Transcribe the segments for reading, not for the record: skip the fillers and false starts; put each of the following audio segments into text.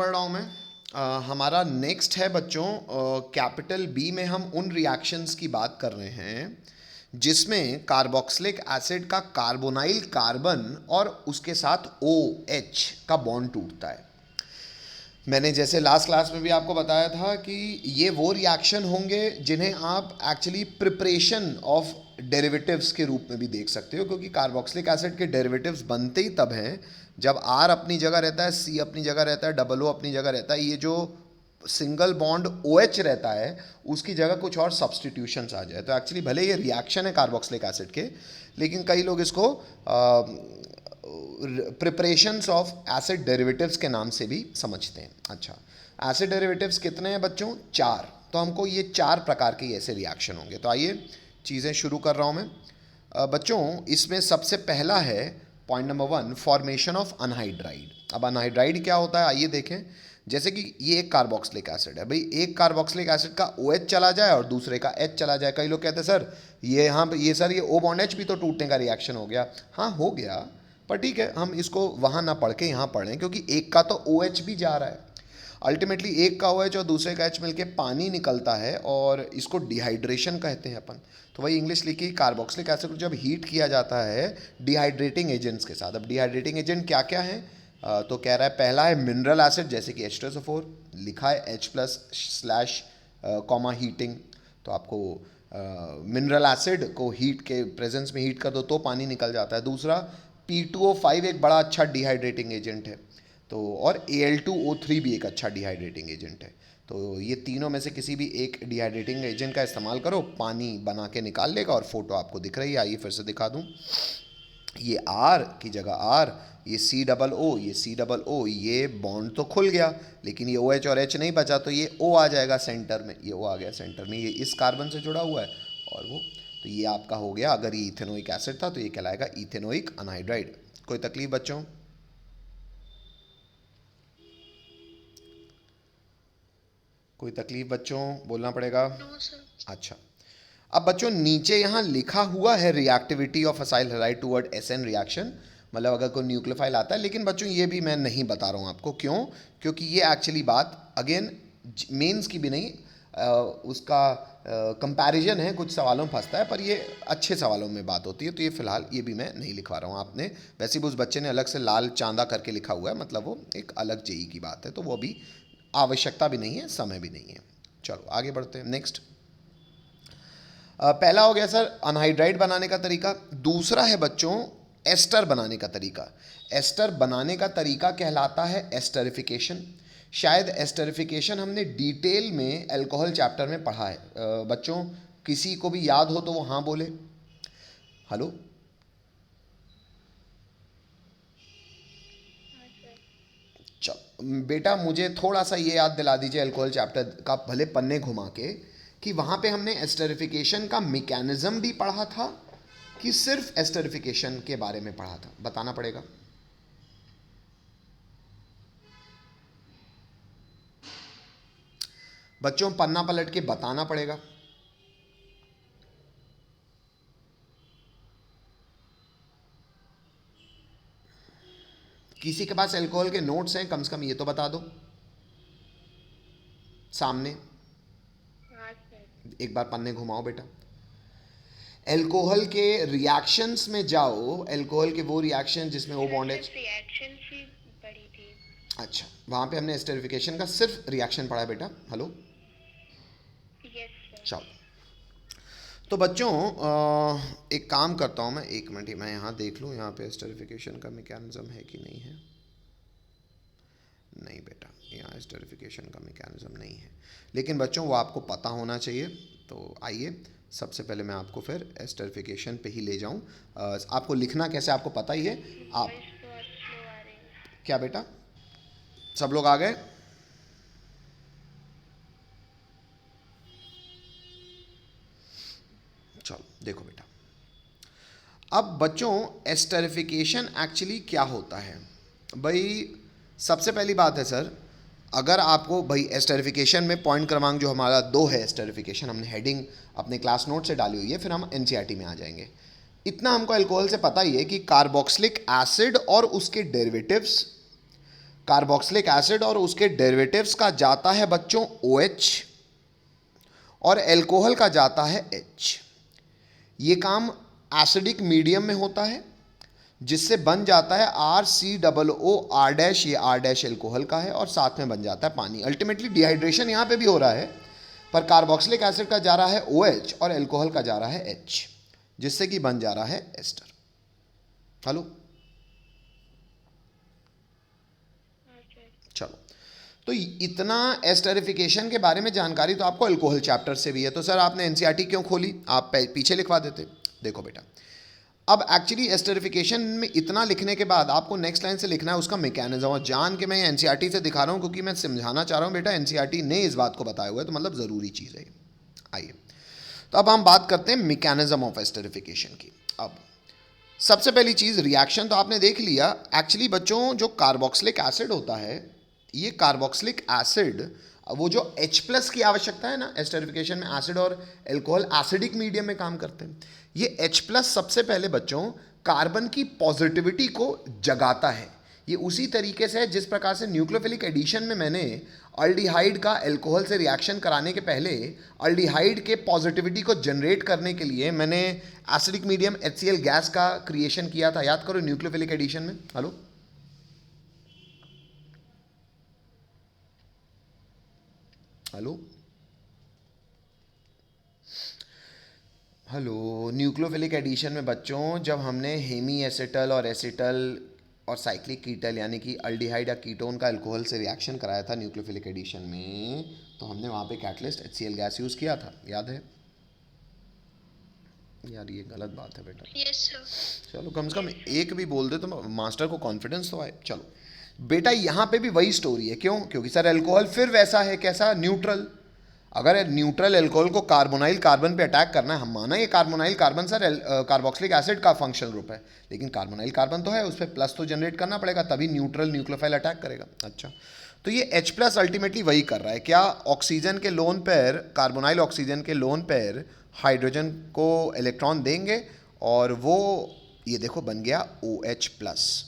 पढ़ रहा हूँ मैं। हमारा नेक्स्ट है बच्चों, कैपिटल बी में हम उन रिएक्शंस की बात कर रहे हैं जिसमें कार्बोक्सिलिक एसिड का कार्बोनाइल कार्बन और उसके साथ OH का बॉन्ड टूटता है। मैंने जैसे लास्ट क्लास में भी आपको बताया था कि ये वो रिएक्शन होंगे जिन्हें आप एक्चुअली प्रिपरेशन ऑफ डेरिवेटिव्स के रूप में भी देख सकते हो, क्योंकि कार्बोक्सिलिक एसिड के डेरिवेटिव्स बनते ही तब हैं जब R अपनी जगह रहता है, C अपनी जगह रहता है, डबल O अपनी जगह रहता है, ये जो सिंगल बॉन्ड OH रहता है उसकी जगह कुछ और सब्सटीट्यूशंस आ जाए। तो एक्चुअली भले ये रिएक्शन है कार्बोक्सिलिक एसिड के, लेकिन कई लोग इसको प्रिपरेशंस ऑफ एसिड डेरिवेटिव्स के नाम से भी समझते हैं। अच्छा, एसिड डेरिवेटिव्स कितने हैं बच्चों? 4। तो हमको ये 4 प्रकार के ऐसे रिएक्शन होंगे। तो आइए चीज़ें शुरू कर रहा हूँ मैं। बच्चों इसमें सबसे पहला है point number 1, formation of anhydride. अब अनहाइड्राइड क्या होता है आइए देखें। जैसे कि ये एक कार्बोक्सिलिक एसिड है, भाई एक कार्बोक्सिलिक एसिड का OH चला जाए और दूसरे का H चला जाए। कई लोग कहते हैं सर ये यहाँ ये सर ये O बॉन्ड H भी तो टूटने का रिएक्शन हो गया। हाँ हो गया, पर ठीक है हम इसको वहाँ ना पढ़ के यहाँ पढ़ें, क्योंकि एक का तो OH भी जा रहा है। अल्टीमेटली एक का OH और दूसरे का H मिलके पानी निकलता है और इसको डिहाइड्रेशन कहते हैं अपन। तो वही इंग्लिश लिखी, कार्बोक्सिलिक एसिड को जब हीट किया जाता है डिहाइड्रेटिंग एजेंट्स के साथ। अब डिहाइड्रेटिंग एजेंट क्या क्या है? तो कह रहा है पहला है मिनरल एसिड, जैसे कि H2SO4, लिखा है H+/ हीटिंग। तो आपको मिनरल एसिड को हीट के प्रेजेंस में हीट कर दो तो पानी निकल जाता है। दूसरा P2O5 एक बड़ा अच्छा डिहाइड्रेटिंग एजेंट है, तो और Al2O3 भी एक अच्छा डिहाइड्रेटिंग एजेंट है। तो ये तीनों में से किसी भी एक डिहाइड्रेटिंग एजेंट का इस्तेमाल करो, पानी बना के निकाल लेगा। और फोटो आपको दिख रही है, आइए फिर से दिखा दूँ। ये R की जगह R, ये COO, ये COO, ये बॉन्ड तो खुल गया, लेकिन ये OH और H नहीं बचा, तो ये O आ जाएगा सेंटर में। ये O आ गया सेंटर में, ये इस कार्बन से जुड़ा हुआ है और वो, तो ये आपका हो गया। अगर ये इथेनोइक एसिड था तो ये कहलाएगा इथेनोइक अनहाइड्राइड। कोई तकलीफ बच्चों? कोई तकलीफ बच्चों? बोलना पड़ेगा। अच्छा, अब बच्चों नीचे यहाँ लिखा हुआ है reactivity of acyl halide toward SN reaction, मतलब अगर कोई न्यूक्लियोफाइल आता है। लेकिन बच्चों ये भी मैं नहीं बता रहा हूँ आपको, क्यों? क्योंकि ये एक्चुअली बात अगेन मेंस की भी नहीं, उसका कंपैरिजन है, कुछ सवालों में फंसता है, पर ये अच्छे सवालों में बात होती है। तो ये फिलहाल ये भी मैं नहीं लिखवा रहा हूँ। आपने वैसे भी उस बच्चे ने अलग से लाल चांदा करके लिखा हुआ है, मतलब वो एक अलग जेई की बात है, तो वो भी आवश्यकता भी नहीं है, समय भी नहीं है। चलो आगे बढ़ते हैं। नेक्स्ट, पहला हो गया सर अनहाइड्राइड बनाने का तरीका। दूसरा है बच्चों एस्टर बनाने का तरीका। एस्टर बनाने का तरीका कहलाता है एस्टरिफिकेशन। शायद एस्टरिफिकेशन हमने डिटेल में अल्कोहल चैप्टर में पढ़ा है। बच्चों किसी को भी याद हो तो वो हाँ बोले। हेलो, चल बेटा मुझे थोड़ा सा ये याद दिला दीजिए अल्कोहल चैप्टर का, भले पन्ने घुमा के, कि वहाँ पे हमने एस्टरिफिकेशन का मैकेनिज्म भी पढ़ा था कि सिर्फ एस्टरिफिकेशन के बारे में पढ़ा था? बताना पड़ेगा। बच्चों पन्ना पलट के बताना पड़ेगा। किसी के पास अल्कोहल के नोट्स हैं कम से कम ये तो बता दो सामने। एक बार पन्ने घुमाओ बेटा, अल्कोहल के रिएक्शंस में जाओ। अल्कोहल के वो रिएक्शन जिसमें वो बॉन्ड H। अच्छा, वहां पे हमने एस्टरिफिकेशन का सिर्फ रिएक्शन पढ़ा है बेटा। हेलो, चलो तो बच्चों एक काम करता हूँ मैं, एक मिनट ही मैं यहाँ देख लूँ यहाँ पे एस्टरिफिकेशन का मैकेनिज्म है कि नहीं है। नहीं बेटा, यहाँ एस्टरिफिकेशन का मैकेनिज्म नहीं है, लेकिन बच्चों वो आपको पता होना चाहिए। तो आइए सबसे पहले मैं आपको फिर एस्टरिफिकेशन पे ही ले जाऊँ। आपको लिखना कैसे आपको पता ही है। आप क्या बेटा, सब लोग आ गए? चलो देखो बेटा, अब बच्चों एस्टरिफिकेशन एक्चुअली क्या होता है? भाई सबसे पहली बात है सर, अगर आपको भाई एस्टरिफिकेशन में पॉइंट क्रमांक जो हमारा 2 है, एस्टरिफिकेशन हमने हेडिंग अपने क्लास नोट से डाली हुई है, फिर हम NCERT में आ जाएंगे। इतना हमको अल्कोहल से पता ही है कि कार्बोक्सिलिक एसिड और उसके डेरिवेटिव्स कार्बोक्सिलिक एसिड और उसके डेरिवेटिव्स का जाता है बच्चों OH और एल्कोहल का जाता है H। ये काम एसिडिक मीडियम में होता है जिससे बन जाता है RCOO ये R एल्कोहल का है और साथ में बन जाता है पानी। अल्टीमेटली डिहाइड्रेशन यहाँ पे भी हो रहा है, पर कार्बोक्सिलिक एसिड का जा रहा है OH और एल्कोहल का जा रहा है H, जिससे कि बन जा रहा है एस्टर। हेलो, चलो, तो इतना एस्टरिफिकेशन के बारे में जानकारी तो आपको अल्कोहल चैप्टर से भी है। तो सर आपने एनसीईआरटी क्यों खोली, आप पीछे लिखवा देते। देखो बेटा, अब एक्चुअली एस्टरिफिकेशन में इतना लिखने के बाद आपको नेक्स्ट लाइन से लिखना है उसका मैकेनिज्म, और जान के मैं एनसीईआरटी से दिखा रहा हूँ क्योंकि मैं समझाना चाह रहा हूँ बेटा, एनसीईआरटी ने इस बात को बताया हुआ है, तो मतलब ज़रूरी चीज़ है। आइए, तो अब हम बात करते हैं मैकेनिज्म ऑफ एस्टरिफिकेशन की। अब सबसे पहली चीज़ रिएक्शन तो आपने देख लिया। एक्चुअली बच्चों, जो कार्बोक्सिलिक एसिड होता है, ये कार्बोक्सिलिक एसिड वो जो H+ की आवश्यकता है ना एस्टरिफिकेशन में, एसिड और एल्कोहल एसिडिक मीडियम में काम करते हैं। ये H+ सबसे पहले बच्चों कार्बन की पॉजिटिविटी को जगाता है। ये उसी तरीके से है जिस प्रकार से न्यूक्लियोफिलिक एडिशन में मैंने अल्डिहाइड का एल्कोहल से रिएक्शन कराने के पहले अल्डिहाइड के पॉजिटिविटी को जनरेट करने के लिए मैंने एसिडिक मीडियम HCl गैस का क्रिएशन किया था। याद करो न्यूक्लियोफिलिक एडिशन में। Hello hello hello, nucleophilic addition में बच्चों जब हमने हेमी एसिटल और एसिटल और साइक्लिक कीटल यानी कि अल्डिहाइड या कीटोन का अल्कोहल से रिएक्शन कराया था न्यूक्लियोफिलिक एडिशन में, तो हमने वहाँ पे कैटलिस्ट HCl गैस यूज़ किया था। याद है यार, ये गलत बात है बेटा। Yes sir. चलो कम से कम एक भी बोल दे तो मास्टर को कॉन्फिडेंस तो आए। चलो बेटा, यहाँ पे भी वही स्टोरी है। क्यों? क्योंकि सर एल्कोहल फिर वैसा है, कैसा? न्यूट्रल। अगर न्यूट्रल एल्कोहल को कार्बोनाइल कार्बन पे अटैक करना है, हम माना ये carbonyl carbon sir carboxylic acid का फंक्शनल ग्रुप है, लेकिन कार्बोनाइल कार्बन तो है, उस पर प्लस तो जनरेट करना पड़ेगा, तभी न्यूट्रल न्यूक्लियोफाइल अटैक करेगा। अच्छा, तो ये H+ अल्टीमेटली वही कर रहा है। क्या? ऑक्सीजन के लोन पेयर, कार्बोनाइल ऑक्सीजन के लोन पेयर हाइड्रोजन को इलेक्ट्रॉन देंगे और वो ये देखो बन गया OH+।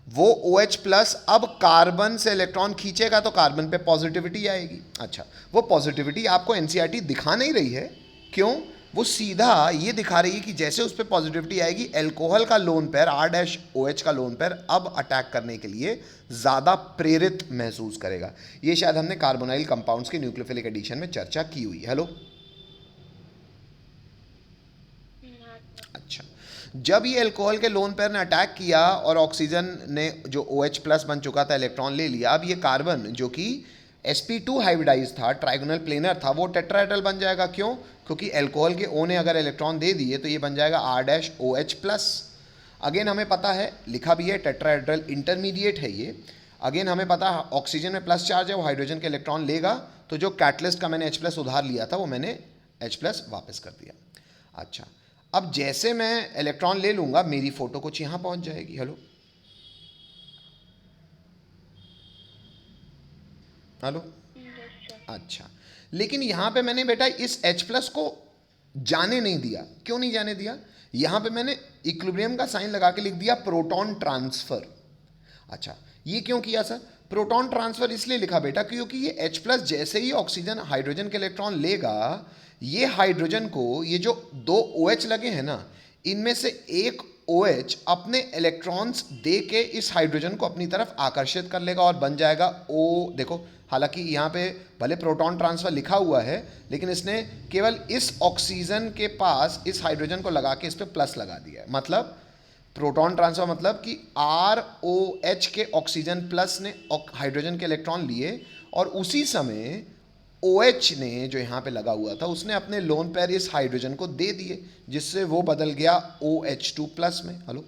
वो OH+ अब कार्बन से इलेक्ट्रॉन खींचेगा तो कार्बन पे पॉजिटिविटी आएगी। अच्छा, वो पॉजिटिविटी आपको एनसीईआरटी दिखा नहीं रही है। क्यों? वो सीधा ये दिखा रही है कि जैसे उस पर पॉजिटिविटी आएगी, एल्कोहल का लोन पेयर R-OH का लोन पेयर अब अटैक करने के लिए ज़्यादा प्रेरित महसूस करेगा। ये शायद हमने कार्बोनाइल कंपाउंड्स के न्यूक्लियोफिलिक एडिशन में चर्चा की हुई है। हेलो, अच्छा, जब ये अल्कोहल के लोन पेयर ने अटैक किया और ऑक्सीजन ने जो OH+ बन चुका था इलेक्ट्रॉन ले लिया, अब ये कार्बन जो कि sp2 हाइब्रिडाइज था, ट्राइगोनल प्लेनर था, वो टेट्राहेड्रल बन जाएगा। क्यों? क्योंकि अल्कोहल के O ने अगर इलेक्ट्रॉन दे दिए तो ये बन जाएगा R-OH+। अगेन हमें पता है, लिखा भी है, टेट्राहेड्रल इंटरमीडिएट है ये। अगेन हमें पता है ऑक्सीजन में प्लस चार्ज है, वो हाइड्रोजन के इलेक्ट्रॉन लेगा, तो जो कैटलिस्ट का मैंने H+ उधार लिया था वो मैंने H+ वापस कर दिया। अच्छा, अब जैसे मैं इलेक्ट्रॉन ले लूंगा, मेरी फोटो कुछ यहां पहुंच जाएगी। हेलो हेलो, अच्छा, लेकिन यहां पे मैंने बेटा इस H+ को जाने नहीं दिया। क्यों नहीं जाने दिया? यहां पे मैंने इक्विलिब्रियम का साइन लगा के लिख दिया प्रोटॉन ट्रांसफर। अच्छा, ये क्यों किया सर? प्रोटॉन ट्रांसफर इसलिए लिखा बेटा क्योंकि ये H+ जैसे ही ऑक्सीजन हाइड्रोजन के इलेक्ट्रॉन लेगा, ये हाइड्रोजन को, ये जो 2 OH लगे हैं ना, इनमें से एक OH अपने इलेक्ट्रॉन्स दे के इस हाइड्रोजन को अपनी तरफ आकर्षित कर लेगा और बन जाएगा O। देखो, हालांकि यहाँ पे भले प्रोटॉन ट्रांसफर लिखा हुआ है, लेकिन इसने केवल इस ऑक्सीजन के पास इस हाइड्रोजन को लगा के इस पर प्लस लगा दिया है। मतलब प्रोटॉन ट्रांसफर मतलब कि ROH के ऑक्सीजन प्लस ने हाइड्रोजन के इलेक्ट्रॉन लिए और उसी समय OH ने जो यहाँ पे लगा हुआ था उसने अपने लोन पेयर इस हाइड्रोजन को दे दिए, जिससे वो बदल गया OH2+ में। हेलो,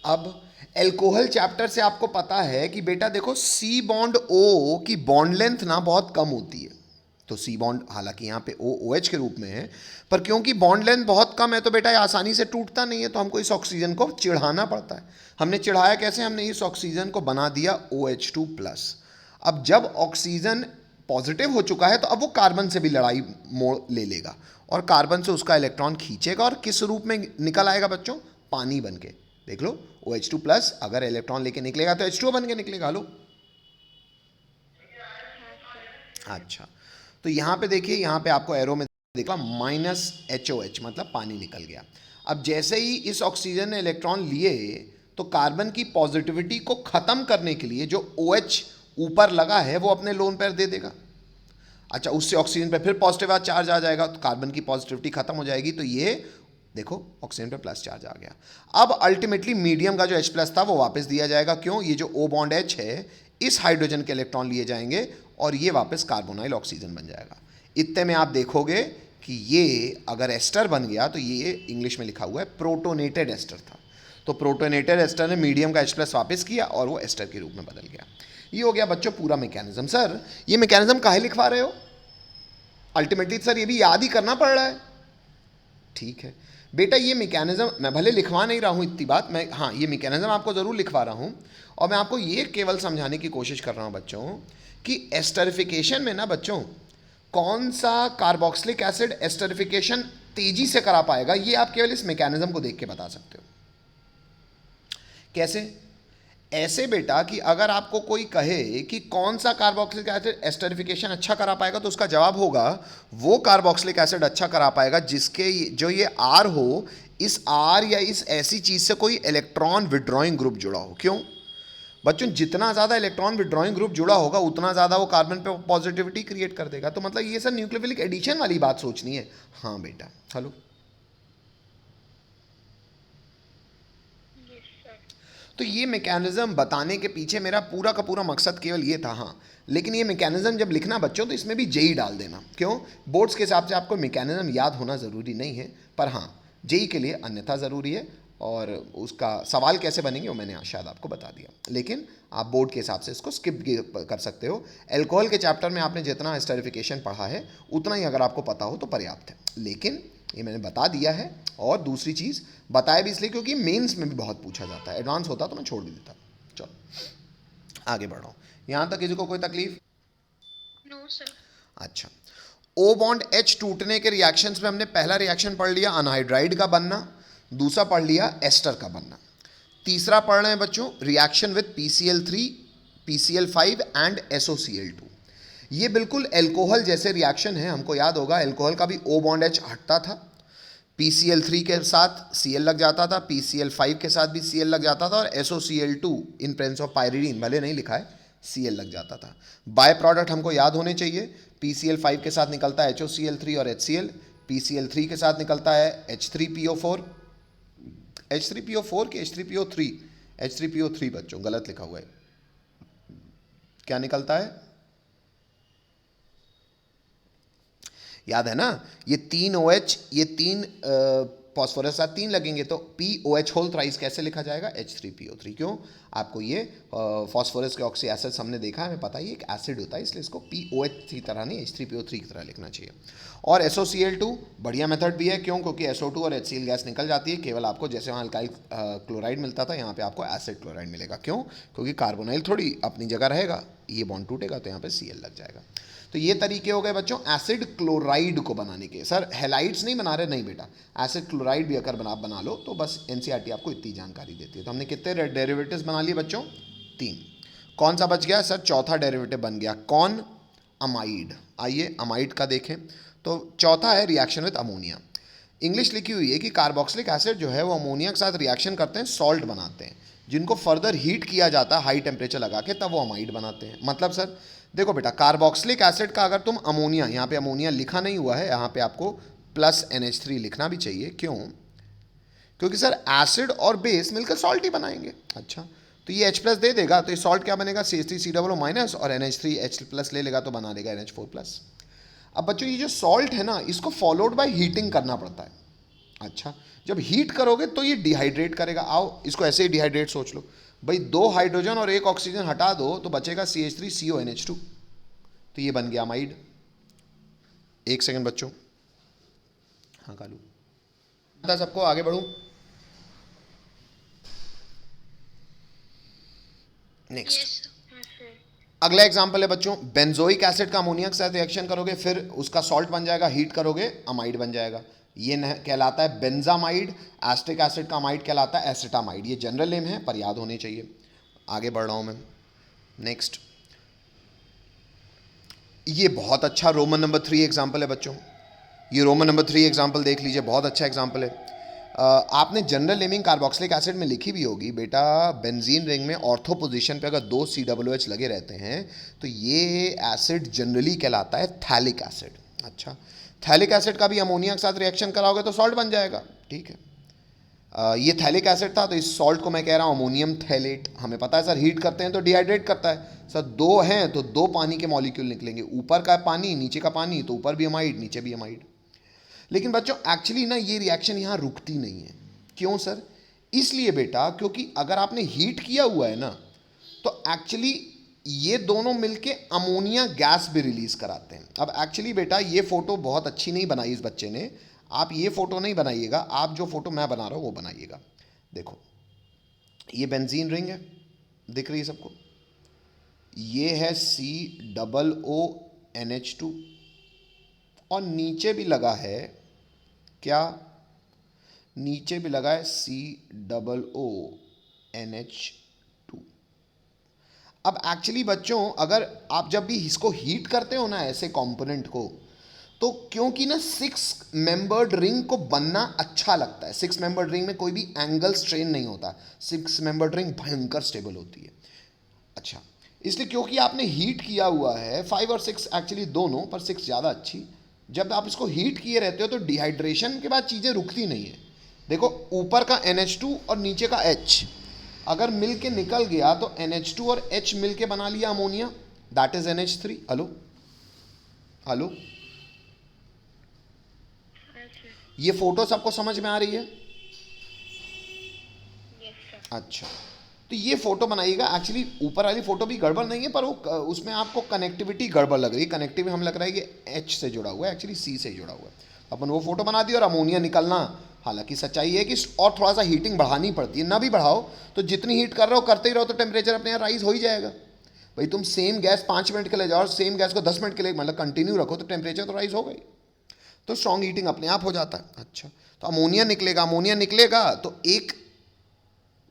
अब एल्कोहल चैप्टर से आपको पता है कि बेटा देखो C बॉन्ड O की बॉन्ड लेंथ ना बहुत कम होती है। तो C बॉन्ड हालांकि यहाँ पे OH के रूप में है, पर क्योंकि बॉन्ड लेंथ बहुत कम है तो बेटा ये आसानी से टूटता नहीं है, तो हमको इस ऑक्सीजन को चिढ़ाना पड़ता है। हमने चिढ़ाया कैसे? हमने इस ऑक्सीजन को बना दिया OH2+। अब जब ऑक्सीजन पॉजिटिव हो चुका है तो अब वो कार्बन से भी लड़ाई मोड़ ले लेगा और कार्बन से उसका इलेक्ट्रॉन खींचेगा और किस रूप में निकल आएगा बच्चों? पानी बन के। देख लो, OH2 प्लस अगर इलेक्ट्रॉन लेके निकलेगा तो H2O बन के निकलेगा। लो अच्छा, तो यहाँ पे देखिए, यहाँ पे आपको एरो में देखा -HOH मतलब पानी निकल गया। अब जैसे ही इस ऑक्सीजन ने इलेक्ट्रॉन लिए तो कार्बन की पॉजिटिविटी को खत्म करने के लिए जो OH ऊपर लगा है वो अपने लोन पेयर दे देगा। अच्छा, उससे ऑक्सीजन पे फिर पॉजिटिव चार्ज आ जाएगा तो कार्बन की पॉजिटिविटी खत्म हो जाएगी, तो ये देखो ऑक्सीजन पे प्लस चार्ज आ गया। अब अल्टीमेटली मीडियम का जो H प्लस था वो वापस दिया जाएगा। क्यों? ये जो O बॉन्ड H है, इस हाइड्रोजन के इलेक्ट्रॉन लिए जाएंगे और ये वापस कार्बोनाइल ऑक्सीजन बन जाएगा। इतने में आप देखोगे कि ये अगर एस्टर बन गया तो ये इंग्लिश में लिखा हुआ है प्रोटोनेटेड एस्टर था। तो प्रोटोनेटेड एस्टर ने मीडियम का H प्लस वापस किया और वो एस्टर के रूप में बदल गया। ये हो गया बच्चों पूरा मैकेनिज्म। सर ये मैकेनिज्म काहे लिखवा रहे हो? अल्टीमेटली सर ये भी याद ही करना पड़ रहा है। ठीक है बेटा, ये मैकेनिज्म मैं भले लिखवा नहीं रहा हूँ इतनी बात, मैं हाँ ये मैकेनिज्म आपको ज़रूर लिखवा रहा हूँ और मैं आपको ये केवल समझाने की कोशिश कर रहा हूँ बच्चों कि एस्टरिफिकेशन में ना बच्चों, कौन सा कार्बोक्सिलिक एसिड एस्टरिफिकेशन तेजी से करा पाएगा, ये आप केवल इस मैकेनिज्म को देख के बता सकते हो। कैसे? ऐसे बेटा कि अगर आपको कोई कहे कि कौन सा कार्बोक्सिलिक एसिड एस्टरिफिकेशन अच्छा करा पाएगा तो उसका जवाब होगा वो कार्बोक्सिलिक एसिड अच्छा करा पाएगा जिसके जो ये R हो, इस R या इस ऐसी चीज से कोई इलेक्ट्रॉन विड्रॉइंग ग्रुप जुड़ा हो। क्यों बच्चों? जितना ज़्यादा इलेक्ट्रॉन विड्रॉइंग ग्रुप जुड़ा होगा उतना ज़्यादा वो कार्बन पे पॉजिटिविटी क्रिएट कर देगा। तो मतलब ये सर न्यूक्लियोफिलिक एडिशन वाली बात सोचनी है। हाँ बेटा, हेलो। तो ये मैकेनिज्म बताने के पीछे मेरा पूरा का पूरा मकसद केवल ये था। हाँ, लेकिन ये मैकेनिज्म जब लिखना बच्चों तो इसमें भी जेई डाल देना। क्यों? बोर्ड्स के हिसाब से आपको मैकेनिज्म याद होना ज़रूरी नहीं है, पर हाँ जेई के लिए अन्यथा ज़रूरी है। और उसका सवाल कैसे बनेंगे वो मैंने शायद आपको बता दिया, लेकिन आप बोर्ड के हिसाब से इसको स्किप कर सकते हो। एल्कोहल के चैप्टर में आपने जितना एस्टरिफिकेशन पढ़ा है उतना ही अगर आपको पता हो तो पर्याप्त है, लेकिन ये मैंने बता दिया है। और दूसरी चीज़ बताया भी इसलिए क्योंकि मेंस में भी बहुत पूछा जाता है, एडवांस होता तो मैं छोड़ भी देता। चलो आगे बढ़ रहा हूँ। यहाँ तक किसी को कोई तकलीफ? No sir. अच्छा, O बॉन्ड H टूटने के रिएक्शंस में हमने पहला रिएक्शन पढ़ लिया अनहाइड्राइड का बनना, दूसरा पढ़ लिया एस्टर का बनना, तीसरा पढ़ रहे हैं बच्चों reaction with PCl3 PCl5 and SOCl2। ये बिल्कुल एल्कोहल जैसे रिएक्शन है। हमको याद होगा एल्कोहल का भी O बॉन्ड H हटता था, PCl3 के साथ Cl लग जाता था, PCl5 के साथ भी Cl लग जाता था और SOCl2 in presence of pyridine भले नहीं लिखा है Cl लग जाता था। बाय प्रोडक्ट हमको याद होने चाहिए, PCl5 के साथ निकलता है HOCl3 और HCl, PCl3 के साथ निकलता है H3PO4 H3PO4 के H3PO3 H3PO3 बच्चों गलत लिखा हुआ है। क्या निकलता है? याद है ना, ये तीन OH, ये तीन फॉस्फोरस साथ तीन लगेंगे तो POH होल थ्राइस कैसे लिखा जाएगा? H3PO3। क्यों? आपको ये फॉस्फोरस के ऑक्सी एसिड हमने देखा है, हमें पता ही एक एसिड होता है, इसलिए इसको POH की तरह नहीं H3PO3 की तरह लिखना चाहिए। और SOCl2 बढ़िया मेथड भी है। क्यों? क्योंकि SO2 और HCl गैस निकल जाती है, केवल आपको जैसे वहाँ अल्काइल क्लोराइड मिलता था यहाँ पे आपको एसिड क्लोराइड मिलेगा। क्यों? क्योंकि कार्बोनाइल थोड़ी अपनी जगह रहेगा, ये बॉन्ड टूटेगा तो यहाँ पे Cl लग जाएगा। तो ये तरीके हो गए बच्चों एसिड क्लोराइड को बनाने के। सर हैलाइड्स नहीं बना रहे? नहीं बेटा, एसिड क्लोराइड भी अगर बना लो तो बस एनसीईआरटी आपको इतनी जानकारी देती है। तो हमने कितने डेरिवेटिव्स बना लिए बच्चों? 3। कौन सा बच गया? सर चौथा डेरिवेटिव बन गया। कौन? अमाइड। आइए अमाइड का देखें तो चौथा है रिएक्शन विद अमोनिया। इंग्लिश लिखी हुई है कि कार्बोक्सिलिक एसिड जो है वो अमोनिया के साथ रिएक्शन करते हैं, सॉल्ट बनाते हैं, जिनको फर्दर हीट किया जाता है हाई टेम्परेचर लगा के, तब वो अमाइड बनाते हैं। मतलब सर देखो बेटा, कार्बोक्सिलिक एसिड का अगर तुम अमोनिया, यहाँ पे अमोनिया लिखा नहीं हुआ है, यहाँ पे आपको प्लस NH3 लिखना भी चाहिए। क्यों? क्योंकि सर एसिड और बेस मिलकर सॉल्ट ही बनाएंगे। अच्छा, तो ये H प्लस दे देगा तो ये सॉल्ट क्या बनेगा? CH3COO माइनस और NH3 H प्लस ले लेगा तो बना देगा NH4 प्लस। अब बच्चों ये जो सॉल्ट है ना, इसको फॉलोड बाय हीटिंग करना पड़ता है। अच्छा, जब हीट करोगे तो ये डिहाइड्रेट करेगा। आओ इसको ऐसे ही डिहाइड्रेट सोच लो भाई, 2 हाइड्रोजन और 1 ऑक्सीजन हटा दो तो बचेगा CH3CONH2, तो ये बन गया अमाइड। एक सेकंड बच्चों, हाँ कालू था सबको, आगे बढ़ूं। नेक्स्ट अगला एग्जांपल है बच्चों, बेंजोइक एसिड का अमोनिया के साथ रिएक्शन करोगे, फिर उसका सॉल्ट बन जाएगा, हीट करोगे अमाइड बन जाएगा। ये कहलाता है बेंजामाइड, एसिटिक एसिड का अमाइड कहलाता है एसिटामाइड। ये जनरल नेम है पर याद होने चाहिए। आगे बढ़ रहा हूँ मैं। नेक्स्ट, ये बहुत अच्छा रोमन नंबर 3 एग्जाम्पल है बच्चों। ये रोमन नंबर 3 एग्जाम्पल देख लीजिए, बहुत अच्छा एग्जाम्पल है। आपने जनरल नेमिंग कार्बोक्सिलिक एसिड में लिखी भी होगी बेटा, बेंजीन रिंग में ऑर्थो पोजीशन पे अगर 2 COOH लगे रहते हैं तो ये एसिड जनरली कहलाता है थैलिक एसिड। अच्छा, थैलिक एसिड का भी अमोनिया के साथ रिएक्शन कराओगे तो सॉल्ट बन जाएगा, ठीक है। ये थैलिक एसिड था तो इस सॉल्ट को मैं कह रहा हूँ अमोनियम थैलेट। हमें पता है सर हीट करते हैं तो डिहाइड्रेट करता है सर, 2 हैं तो 2 पानी के मॉलिक्यूल निकलेंगे, ऊपर का पानी नीचे का पानी, तो ऊपर भी अमाइड नीचे भी अमाइड। लेकिन बच्चों एक्चुअली ना ये रिएक्शन यहाँ रुकती नहीं है। क्यों सर? इसलिए बेटा क्योंकि अगर आपने हीट किया हुआ है ना तो एक्चुअली ये दोनों मिलके अमोनिया गैस भी रिलीज कराते हैं। अब एक्चुअली बेटा ये फोटो बहुत अच्छी नहीं बनाई इस बच्चे ने, आप ये फोटो नहीं बनाइएगा, आप जो फोटो मैं बना रहा हूँ वो बनाइएगा। देखो ये बेंजीन रिंग है, दिख रही है सबको? ये है COONH2 और नीचे भी लगा है क्या? नीचे भी लगा है COONH2। अब एक्चुअली बच्चों अगर आप जब भी इसको हीट करते हो ना ऐसे कंपोनेंट को, तो क्योंकि ना 6 मेंबर्ड रिंग को बनना अच्छा लगता है, 6 मेंबर्ड रिंग में कोई भी एंगल स्ट्रेन नहीं होता, 6 मेंबर्ड रिंग भयंकर स्टेबल होती है। अच्छा, इसलिए क्योंकि आपने हीट किया हुआ है 5 और 6 एक्चुअली दोनों, पर 6 ज़्यादा अच्छी। जब आप इसको हीट किए रहते हो तो डिहाइड्रेशन के बाद चीज़ें रुकती नहीं है। देखो ऊपर का NH2 और नीचे का H अगर मिल के निकल गया तो NH2 और H मिल के बना लिया ammonia, that is NH3। Hello hello, ये फोटो सबको समझ में आ रही है? अच्छा, तो ये फोटो बनाइएगा। एक्चुअली ऊपर वाली फोटो भी गड़बड़ नहीं है पर वो उसमें आपको कनेक्टिविटी गड़बड़ लग रही है। कनेक्टिविटी हम लग रहा है कि H से जुड़ा हुआ है, एक्चुअली C से जुड़ा हुआ है। अपन वो फोटो बना दी और अमोनिया निकलना, हालांकि सच्चाई है कि और थोड़ा सा हीटिंग बढ़ानी पड़ती है, ना भी बढ़ाओ तो जितनी हीट कर रहे हो करते ही रहो तो टेम्परेचर अपने यहाँ राइज हो ही जाएगा। भाई तुम सेम गैस 5 मिनट के लिए जाओ, सेम गैस को 10 मिनट के लिए मतलब कंटिन्यू रखो तो टेम्परेचर तो राइज हो गई, तो स्ट्रॉन्ग हीटिंग अपने आप हो जाता है। अच्छा, तो अमोनिया निकलेगा, अमोनिया निकलेगा तो एक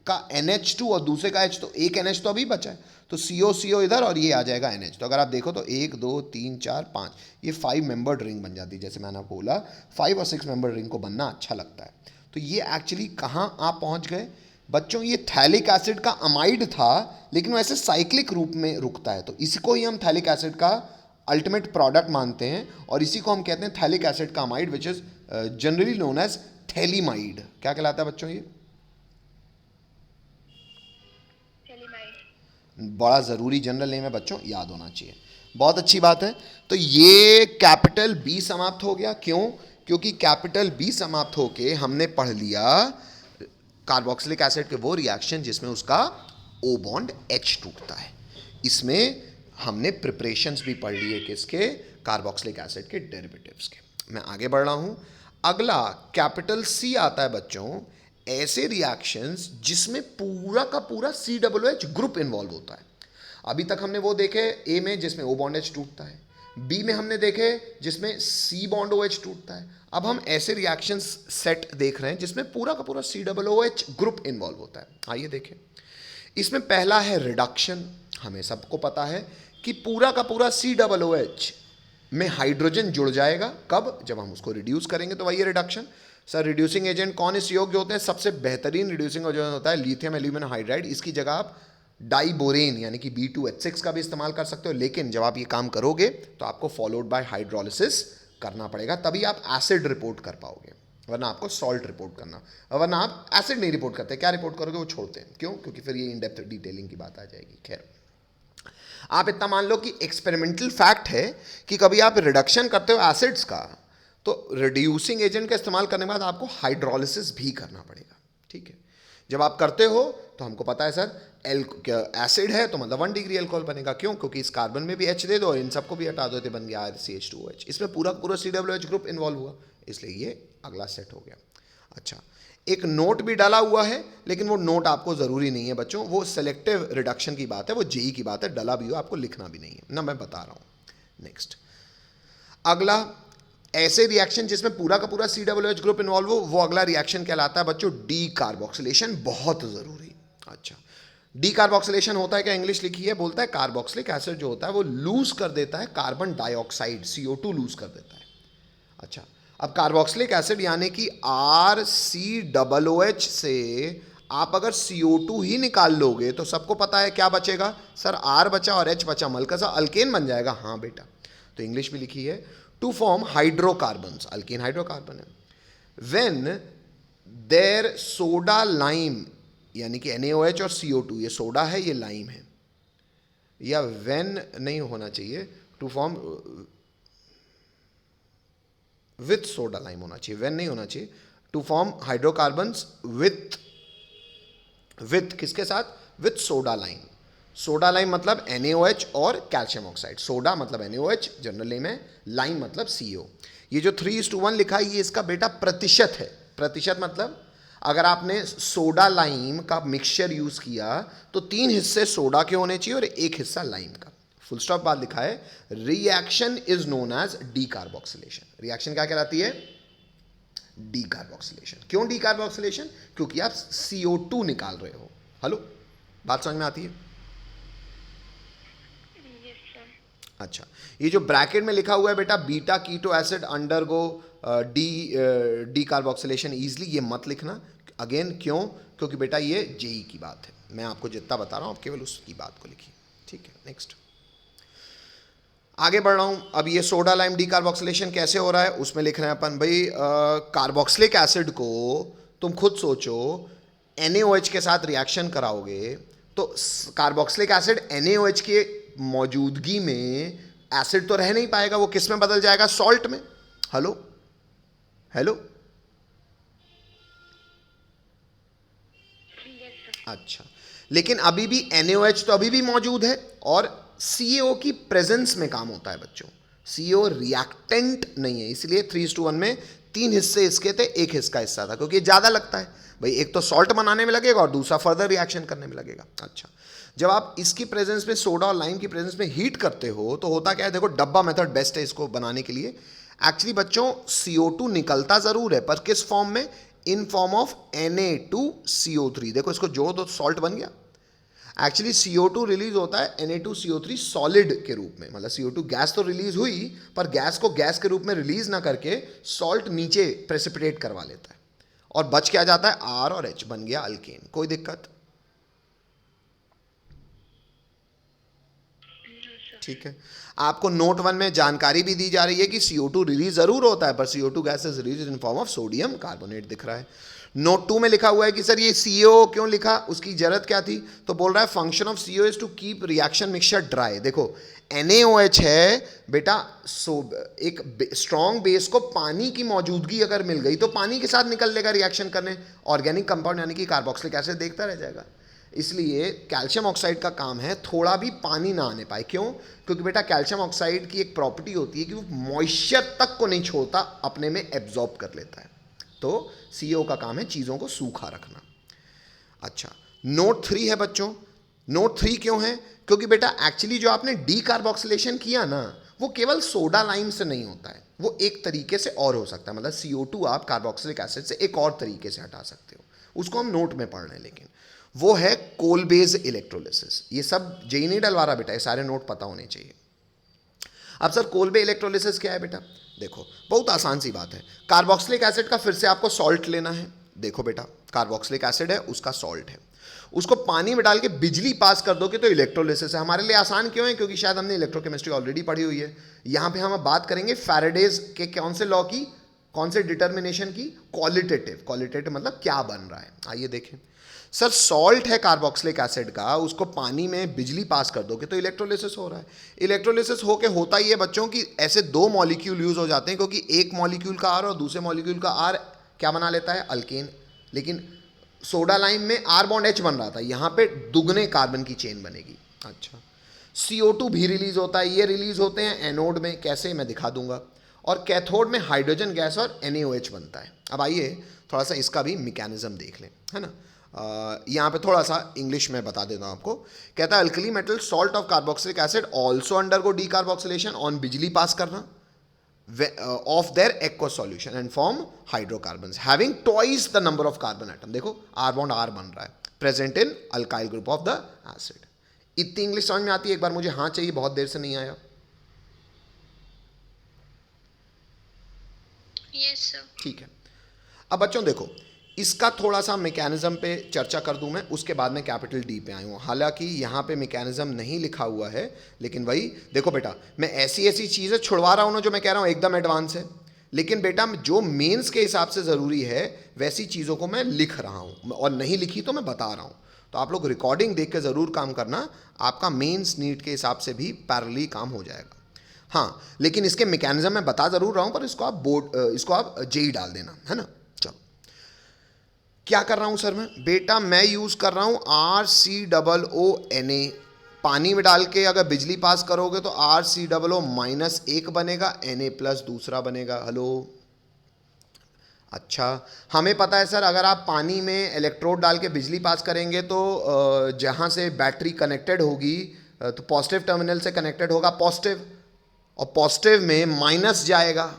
का NH2 और दूसरे का H, तो एक NH तो अभी बचा है, तो CO इधर और ये आ जाएगा NH। तो अगर आप देखो तो 1 2 3 4 5 ये 5 मेंबर्ड रिंग बन जाती है। जैसे मैंने आपको बोला 5 और 6 मेंबर्ड रिंग को बनना अच्छा लगता है। तो ये एक्चुअली कहाँ आप पहुँच गए बच्चों? ये थैलिक एसिड का अमाइड था लेकिन वैसे साइक्लिक रूप में रुकता है, तो इसी को ही हम थैलिक एसिड का अल्टीमेट प्रोडक्ट मानते हैं और इसी को हम कहते हैं थैलिक एसिड का amide, which is generally known as phthalimide. क्या कहलाता है बच्चों? ये बड़ा ज़रूरी जनरल नेम है बच्चों, याद होना चाहिए। बहुत अच्छी बात है। तो ये कैपिटल B समाप्त हो गया। क्यों? क्योंकि कैपिटल B समाप्त होके हमने पढ़ लिया कार्बोक्सिलिक एसिड के वो रिएक्शन जिसमें उसका O बॉन्ड H टूटता है। इसमें हमने प्रिपरेशंस भी पढ़ लिए किसके? कार्बोक्सिलिक एसिड के डेरिवेटिव्स के। मैं आगे बढ़ रहा हूं। अगला कैपिटल C आता है बच्चों ऐसे रिएक्शंस जिसमें पूरा का पूरा COOH ग्रुप इन्वॉल्व होता है। अभी तक हमने वो देखे A में जिसमें O बॉन्ड H टूटता है, B में हमने देखे जिसमें C बॉन्ड OH टूटता है। अब हम ऐसे रिएक्शंस सेट देख रहे हैं जिसमें पूरा का पूरा COOH ग्रुप इन्वॉल्व होता है। आइए देखें। इसमें पहला है रिडक्शन। हमें सबको पता है कि पूरा का पूरा COOH में हाइड्रोजन जुड़ जाएगा। कब? जब हम उसको रिड्यूस करेंगे, तो वही रिडक्शन। सर रिड्यूसिंग एजेंट कौन इस योग्य होते हैं? सबसे बेहतरीन रिड्यूसिंग एजेंट होता है लिथियम एल्यूमिनियम हाइड्राइड। इसकी जगह आप डाइबोरेन यानी कि B2H6 का भी इस्तेमाल कर सकते हो, लेकिन जब आप ये काम करोगे तो आपको फॉलोड बाय हाइड्रोलिसिस करना पड़ेगा, तभी आप एसिड रिपोर्ट कर पाओगे, वरना आपको सॉल्ट रिपोर्ट करना, वरना आप एसिड नहीं रिपोर्ट करते। क्या रिपोर्ट करोगे? वो छोड़ते हैं। क्यों? क्योंकि फिर ये इन डेप्थ डिटेलिंग की बात आ जाएगी। खैर, आप इतना मान लो कि एक्सपेरिमेंटल फैक्ट है कि कभी आप रिडक्शन करते हो एसिड्स का तो रिड्यूसिंग एजेंट का इस्तेमाल करने के बाद आपको हाइड्रोलिसिस भी करना पड़ेगा। ठीक है, जब आप करते हो तो हमको पता है सर एसिड है तो मतलब 1 डिग्री अल्कोहल बनेगा। क्यों? क्योंकि इस कार्बन में भी H दे दो, इन सबको भी हटा दो तो बन गया CH2OH। इसमें पूरा पूरा COOH ग्रुप इन्वॉल्व हुआ, इसलिए ये अगला सेट हो गया। अच्छा, एक नोट भी डाला हुआ है लेकिन वो नोट आपको ज़रूरी नहीं है बच्चों, वो सेलेक्टिव रिडक्शन की बात है, वो जेई की बात है। डला भी हो आपको लिखना भी नहीं है ना, मैं बता रहा हूँ। नेक्स्ट, अगला ऐसे रिएक्शन जिसमें पूरा का पूरा COOH ग्रुप इन्वॉल्व हो, वो अगला रिएक्शन कहलाता है बच्चों डी कार्बोक्सिलेशन। बहुत जरूरी। अच्छा, डी कार्बोक्सिलेशन होता है क्या? इंग्लिश लिखी है, बोलता है कार्बोक्सिलिक एसिड जो होता है वो लूज कर देता है कार्बन डाइऑक्साइड, CO2 लूज कर देता है। अच्छा, अब कार्बोक्सिलिक एसिड यानी कि RCOOH से आप अगर CO2 ही निकाल लोगे तो सबको पता है क्या बचेगा सर? R बचा और H बचा, मलका सा अल्केन बन जाएगा। हाँ बेटा, तो इंग्लिश में लिखी है to form hydrocarbons, alkane hydrocarbon है। व्हेन देयर सोडा लाइम यानी कि NaOH और CO2, ये सोडा है ये लाइम है, या व्हेन नहीं होना चाहिए, to form with soda lime होना चाहिए, व्हेन नहीं होना चाहिए। टू फॉर्म हाइड्रोकार्बन्स विथ किसके साथ? With soda lime. Soda lime मतलब NaOH और कैल्शियम ऑक्साइड। सोडा मतलब NaOH जनरल नेम है, लाइम मतलब CO। ये जो 3:1 लिखा है ये इसका बेटा प्रतिशत है। प्रतिशत मतलब अगर आपने सोडा लाइम का मिक्सचर यूज किया तो 3 हिस्से सोडा के होने चाहिए और 1 हिस्सा लाइम का। फुल स्टॉप बाद लिखा है reaction is known as decarboxylation. Reaction क्या कहलाती है? Decarboxylation. क्यों डी कार्बोक्सिलेशन? क्योंकि आप CO2 निकाल रहे हो। हेलो, बात समझ में आती है? Yes sir. अच्छा, ये जो ब्रैकेट में लिखा हुआ है बेटा beta keto acid undergo decarboxylation easily, ये मत लिखना अगेन। क्यों? क्योंकि बेटा ये जेई की बात है, मैं आपको जितना बता रहा हूं आप केवल उसकी बात को लिखिए। ठीक है, नेक्स्ट आगे बढ़ रहा हूं। अब ये सोडा लाइम डी कार्बोक्सिलेशन कैसे हो रहा है उसमें लिख रहे हैं अपन भाई, कार्बोक्सिलिक एसिड को तुम खुद सोचो NaOH के साथ रिएक्शन कराओगे तो कार्बोक्सिलिक एसिड NaOH के मौजूदगी में एसिड तो रह नहीं पाएगा, वो किस में बदल जाएगा? सॉल्ट में। Hello hello, yes sir. अच्छा, लेकिन अभी भी NaOH तो अभी भी मौजूद है और CO की प्रेजेंस में काम होता है बच्चों। CO रिएक्टेंट नहीं है, इसलिए 3:1 में 3 हिस्से इसके थे, 1 इसका हिस्सा था, क्योंकि ज़्यादा लगता है भाई। एक तो सॉल्ट बनाने में लगेगा और दूसरा फर्दर रिएक्शन करने में लगेगा। अच्छा, जब आप इसकी प्रेजेंस में सोडा और लाइम की प्रेजेंस में हीट करते हो तो होता क्या है? देखो, डब्बा मेथड बेस्ट है इसको बनाने के लिए। एक्चुअली बच्चों CO2 निकलता जरूर है पर किस फॉर्म में? In form of Na2CO3। देखो इसको जोड़ दो, सॉल्ट बन गया। एक्चुअली CO2 रिलीज होता है Na2CO3 सॉलिड के रूप में, मतलब CO2 गैस तो रिलीज हुई पर गैस को गैस के रूप में रिलीज ना करके सॉल्ट नीचे प्रेसिपिटेट करवा लेता है और बच क्या जाता है? R और H, बन गया अल्केन। कोई दिक्कत? ठीक है, आपको नोट 1 में जानकारी भी दी जा रही है कि CO2 रिलीज जरूर होता है पर CO2 gas is release in form of sodium carbonate दिख रहा है। नोट 2 में लिखा हुआ है कि सर ये CO क्यों लिखा, उसकी जरूरत क्या थी? तो बोल रहा है function of CO is to keep reaction mixture dry. देखो NaOH है बेटा, एक स्ट्रॉन्ग बेस को पानी की मौजूदगी अगर मिल गई तो पानी के साथ निकल लेगा रिएक्शन करने, ऑर्गेनिक कंपाउंड यानी कि कार्बोक्सिलिक एसिड देखता रह जाएगा। इसलिए कैल्शियम ऑक्साइड का काम है थोड़ा भी पानी ना आने पाए। क्यों? क्योंकि बेटा कैल्शियम ऑक्साइड की एक प्रॉपर्टी होती है कि वो मॉइस्चर तक को नहीं छोड़ता, अपने में एब्जॉर्ब कर लेता है। तो CO का काम है चीज़ों को सूखा रखना। अच्छा, नोट 3 है बच्चों। नोट 3 क्यों है? क्योंकि बेटा एक्चुअली जो आपने डी कार्बोक्सिलेशन किया ना वो केवल सोडा लाइम से नहीं होता है, वो एक तरीके से और हो सकता है। मतलब CO2 आप कार्बोक्सिलिक एसिड से एक और तरीके से हटा सकते हो, उसको हम नोट में पढ़ रहे हैं, लेकिन वो है कोलबेज इलेक्ट्रोलिसिस। ये सब जेई नहीं डलवा रहा बेटा, ये सारे नोट पता होने चाहिए। अब सर कोलबे इलेक्ट्रोलिसिस क्या है बेटा? देखो बहुत आसान सी बात है, कार्बोक्सिलिक एसिड का फिर से आपको सॉल्ट लेना है। देखो बेटा कार्बोक्सिलिक एसिड है, उसका सॉल्ट है, उसको पानी में डाल के बिजली पास कर दोगे तो इलेक्ट्रोलिसिस है। हमारे लिए आसान क्यों है? क्योंकि शायद हमने इलेक्ट्रोकेमिस्ट्री ऑलरेडी पढ़ी हुई है। यहाँ पे हम बात करेंगे फैराडेज के कौन से लॉ की, कौन से डिटर्मिनेशन की? क्वालिटेटिव। क्वालिटेटिव मतलब क्या बन रहा है। आइए देखें सर, सॉल्ट है कार्बोक्सिलिक एसिड का, उसको पानी में बिजली पास कर दोगे तो इलेक्ट्रोलिसिस हो रहा है। इलेक्ट्रोलिसिस होके होता ही है बच्चों कि ऐसे 2 मॉलिक्यूल यूज हो जाते हैं, क्योंकि एक मॉलिक्यूल का R और दूसरे मॉलिक्यूल का R क्या बना लेता है? अल्केन। लेकिन सोडा लाइम में R बॉन्ड H बन रहा था, यहाँ पे दुगने कार्बन की चेन बनेगी। अच्छा, CO2 भी रिलीज होता है, ये रिलीज होते हैं एनोड में, कैसे मैं दिखा दूंगा, और कैथोड में हाइड्रोजन गैस और NaOH बनता है। अब आइए थोड़ा सा इसका भी मैकेनिज्म देख लें, है ना। यहाँ पे थोड़ा सा इंग्लिश में बता देता हूँ आपको। कहता है alkali metal salt of carboxylic acid also undergo D carboxylation on बिजली पास करना of their aqueous solution and form hydrocarbons having twice the number of carbon atom. देखो R bond R बन रहा है present in alkyl group of the acid. इतनी English समझ में आती है? एक बार मुझे हाँ चाहिए, बहुत देर से नहीं आया. Yes sir. ठीक है. अब बच्चों देखो, इसका थोड़ा सा मैकेनिज्म पे चर्चा कर दूं मैं, उसके बाद में कैपिटल डी पे आया हूँ. हालांकि यहाँ पे मैकेनिज्म नहीं लिखा हुआ है, लेकिन वही देखो बेटा, मैं ऐसी ऐसी चीज़ें छुड़वा रहा हूँ ना जो मैं कह रहा हूँ एकदम एडवांस है, लेकिन बेटा जो मेंस के हिसाब से ज़रूरी है वैसी चीज़ों को मैं लिख रहा हूँ, और नहीं लिखी तो मैं बता रहा हूँ. तो आप लोग रिकॉर्डिंग देख के ज़रूर काम करना, आपका मेंस नीट के हिसाब से भी पैरेलली काम हो जाएगा. हाँ, लेकिन इसके मैकेनिज्म मैं बता ज़रूर रहा हूँ, पर इसको आप जेई डाल देना, है ना. चलो, क्या कर रहा हूँ सर मैं? बेटा मैं यूज़ कर रहा हूँ RCOO पानी में डाल के अगर बिजली पास करोगे तो RCOO -1 बनेगा, Na+ दूसरा बनेगा. हेलो, अच्छा, हमें पता है सर, अगर आप पानी में इलेक्ट्रोड डाल के बिजली पास करेंगे तो जहाँ से बैटरी कनेक्टेड होगी तो पॉजिटिव टर्मिनल से कनेक्टेड होगा पॉजिटिव, और पॉजिटिव में माइनस जाएगा,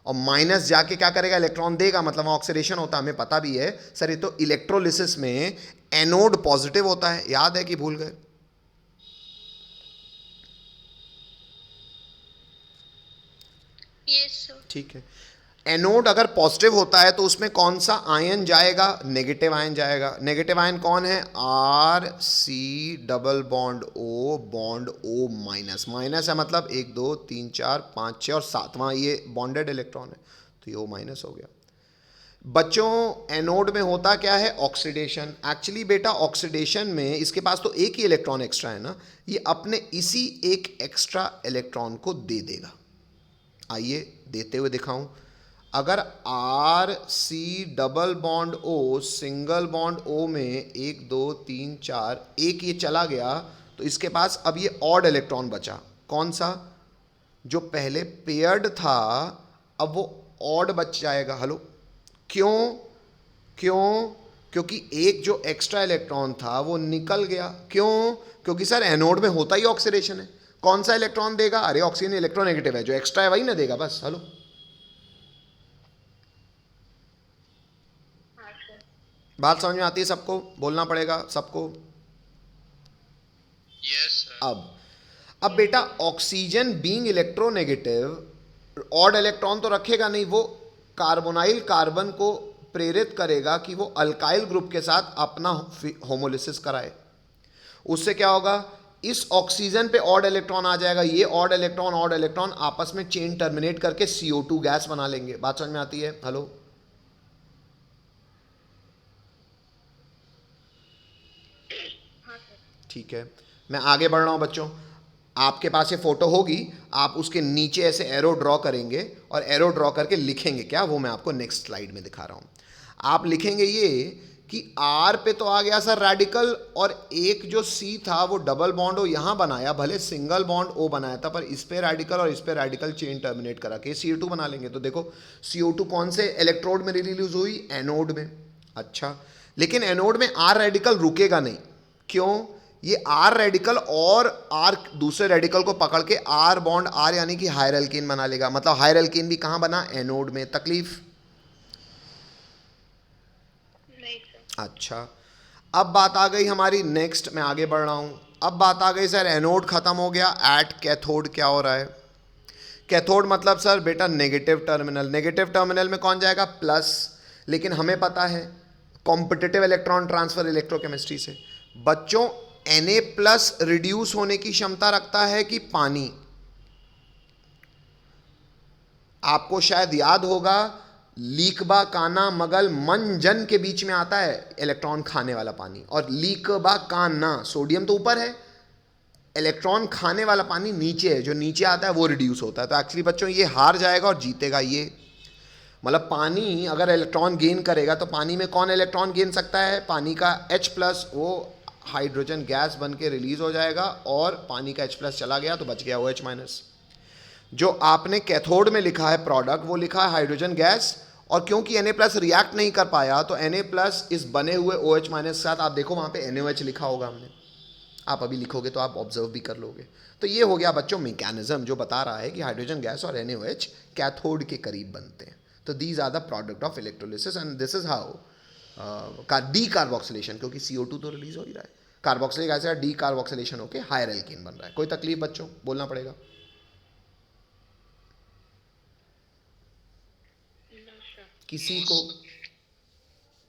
और माइनस जाके क्या करेगा? इलेक्ट्रॉन देगा, मतलब ऑक्सीडेशन होता है. हमें पता भी है सर, ये तो इलेक्ट्रोलिसिस में एनोड पॉजिटिव होता है. याद है कि भूल गए? Yes sir. ठीक है. एनोड अगर पॉजिटिव होता है तो उसमें कौन सा आयन जाएगा? नेगेटिव आयन जाएगा. नेगेटिव आयन कौन है? RC+O माइनस है, मतलब 1 2 3 4 5 6 और 7वां ये बॉन्डेड इलेक्ट्रॉन है, तो ये O- हो गया. बच्चों एनोड में होता क्या है? ऑक्सीडेशन. एक्चुअली बेटा ऑक्सीडेशन में इसके पास तो एक ही इलेक्ट्रॉन एक्स्ट्रा है ना, ये अपने इसी एक एक्स्ट्रा इलेक्ट्रॉन को दे देगा. आइए देते हुए दिखाऊं. अगर RC+O सिंगल बॉन्ड O में 1 2 3 4 एक ये चला गया, तो इसके पास अब ये ऑड इलेक्ट्रॉन बचा. कौन सा? जो पहले पेयर्ड था, अब वो ऑड बच जाएगा. हेलो, क्यों? क्योंकि एक जो एक्स्ट्रा इलेक्ट्रॉन था वो निकल गया. क्यों? क्योंकि सर एनोड में होता ही ऑक्सीडेशन है. कौन सा इलेक्ट्रॉन देगा? अरे ऑक्सीजन इलेक्ट्रोनेगेटिव है, जो एक्स्ट्रा है वही ना देगा, बस. हेलो, बात समझ में आती है सबको? बोलना पड़ेगा सबको. Yes sir. अब बेटा oxygen being electronegative odd electron तो रखेगा नहीं, वो कार्बोनाइल कार्बन को प्रेरित करेगा कि वो अल्काइल ग्रुप के साथ अपना होमोलिसिस कराए. उससे क्या होगा? इस ऑक्सीजन पे ऑड इलेक्ट्रॉन आ जाएगा, ये ऑड इलेक्ट्रॉन आपस में चेन टर्मिनेट करके CO2 गैस बना लेंगे. बात समझ में आती है? हेलो, ठीक है. मैं आगे बढ़ रहा हूं बच्चों. आपके पास ये फोटो होगी, आप उसके नीचे ऐसे एरो ड्रॉ करेंगे, और एरो ड्रॉ करके लिखेंगे क्या, वो मैं आपको नेक्स्ट स्लाइड में दिखा रहा हूं. आप लिखेंगे ये कि R पे तो आ गया सर रेडिकल, और एक जो C था वो डबल बॉन्ड O यहाँ बनाया, भले सिंगल बॉन्ड O बनाया था, पर इस पे रेडिकल और इस पे रेडिकल चेन टर्मिनेट करा के CO2 बना लेंगे. तो देखो CO2 कौन से इलेक्ट्रोड में रिलीज हुई? एनोड में. अच्छा, लेकिन एनोड में R रेडिकल रुकेगा नहीं. क्यों? ये R रेडिकल और R दूसरे रेडिकल को पकड़ के R बॉन्ड R यानी कि हायरल्कीन बना लेगा. मतलब हायरल्कीन भी कहाँ बना? एनोड में. तकलीफ? नहीं सर. अच्छा, अब बात आ गई हमारी नेक्स्ट. मैं आगे बढ़ रहा हूं. अब बात आ गई सर, एनोड खत्म हो गया, एट कैथोड क्या हो रहा है? कैथोड मतलब सर बेटा नेगेटिव टर्मिनल. नेगेटिव टर्मिनल में कौन जाएगा? प्लस. लेकिन हमें पता है कॉम्पिटिटिव इलेक्ट्रॉन ट्रांसफर इलेक्ट्रोकेमिस्ट्री से, बच्चों Na+ रिड्यूस होने की क्षमता रखता है कि पानी? आपको शायद याद होगा, लीकबा, काना, मगल, मंजन के बीच में आता है इलेक्ट्रॉन खाने वाला पानी, और लीकबा काना सोडियम तो ऊपर है, इलेक्ट्रॉन खाने वाला पानी नीचे है, जो नीचे आता है वो रिड्यूस होता है. तो एक्चुअली बच्चों ये हार जाएगा और जीतेगा ये. मतलब पानी अगर इलेक्ट्रॉन गेन करेगा तो पानी में कौन इलेक्ट्रॉन गेन सकता है? पानी का H+, वो हाइड्रोजन गैस बन के रिलीज हो जाएगा, और पानी का H+ चला गया तो बच गया OH-. जो आपने कैथोड में लिखा है प्रोडक्ट, वो लिखा है हाइड्रोजन गैस, और क्योंकि Na+ रिएक्ट नहीं कर पाया तो Na+ इस बने हुए OH- के साथ, आप देखो वहां पे NaOH लिखा होगा हमने, आप अभी लिखोगे तो आप ऑब्जर्व भी कर लोगे। तो ये हो गया बच्चों मैकेनिज्म जो बता रहा है कि हाइड्रोजन गैस और NaOH कैथोड के करीब बनते हैं। तो these are the product of electrolysis and this is how decarboxylation, क्योंकि CO2 तो रिलीज हो ही रहा है, कार्बोक्सिलिक एसिड डी कार्बोक्सिलेशन होकर हायर एल्कीन बन रहा है। कोई तकलीफ बच्चों, बोलना पड़ेगा। No sir.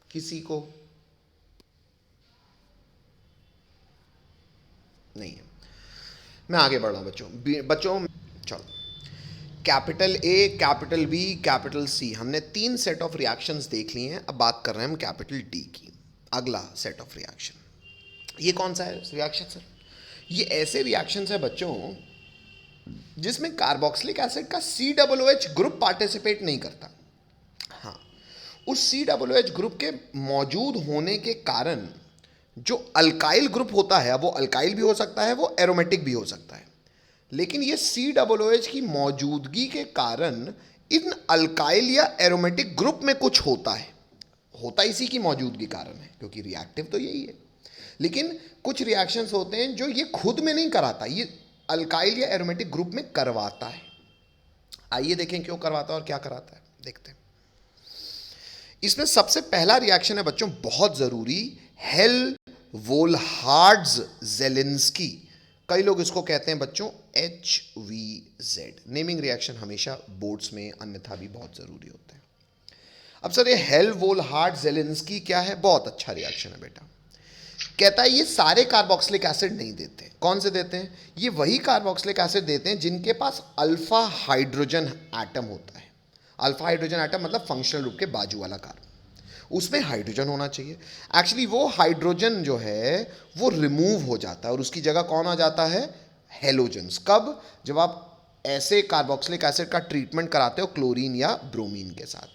किसी को नहीं है। मैं आगे बढ़ रहा हूं बच्चों चलो, capital A, capital B, capital C, हमने 3 सेट ऑफ रिएक्शंस देख लिए हैं। अब बात कर रहे हैं हम कैपिटल डी की। अगला सेट ऑफ रिएक्शन, ये कौन सा है रिएक्शन सर? ये ऐसे रिएक्शंस है बच्चों जिसमें कार्बोक्सिलिक एसिड का COOH ग्रुप पार्टिसिपेट नहीं करता। हाँ, उस COOH ग्रुप के मौजूद होने के कारण जो अल्काइल ग्रुप होता है, वो अल्काइल भी हो सकता है, वो एरोमेटिक भी हो सकता है, लेकिन ये COOH की मौजूदगी के कारण इन अल्काइल या एरोमेटिक ग्रुप में कुछ होता है, होता इसी की मौजूदगी कारण है, क्योंकि रिएक्टिव तो यही है। लेकिन कुछ रिएक्शंस होते हैं जो ये खुद में नहीं कराता, ये अल्काइल या एरोमेटिक ग्रुप में करवाता है। आइए देखें क्यों करवाता है और क्या कराता है, देखते हैं। इसमें सबसे पहला रिएक्शन है बच्चों बहुत जरूरी, हेल्महोल्ट्ज-जेलिंस्की। कई लोग इसको कहते हैं बच्चों HVZ। नेमिंग रिएक्शन हमेशा बोर्ड्स में अन्यथा भी बहुत जरूरी होते हैं। अब सर ये हेल्महोल्ट्ज-जेलिंस्की क्या है? बहुत अच्छा रिएक्शन है बेटा। कहता है ये सारे कार्बोक्सिलिक एसिड नहीं देते। कौन से देते हैं? ये वही कार्बोक्सिलिक एसिड देते हैं जिनके पास अल्फा हाइड्रोजन एटम होता है। अल्फा हाइड्रोजन एटम मतलब फंक्शनल ग्रुप के बाजू वाला कार्बन, उसमें हाइड्रोजन होना चाहिए। एक्चुअली वो हाइड्रोजन जो है वो रिमूव हो जाता है और उसकी जगह कौन आ जाता है? हेलोजन्स। कब? जब आप ऐसे कार्बोक्सिलिक एसिड का ट्रीटमेंट कराते हो क्लोरीन या ब्रोमीन के साथ,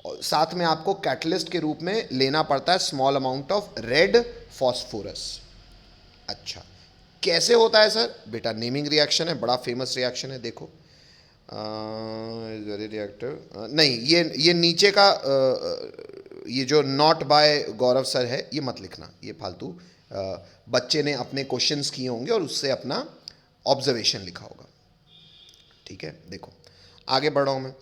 और साथ में आपको कैटलिस्ट के रूप में लेना पड़ता है small amount of red phosphorus. अच्छा, कैसे होता है सर? बेटा नेमिंग रिएक्शन है, बड़ा फेमस रिएक्शन है, देखो वेरी रिएक्टिव नहीं, ये नीचे का ये जो नॉट बाय गौरव सर है ये मत लिखना, ये फालतू बच्चे ने अपने क्वेश्चंस किए होंगे और उससे अपना ऑब्जर्वेशन लिखा होगा। ठीक है, देखो आगे बढ़ रहा हूं मैं।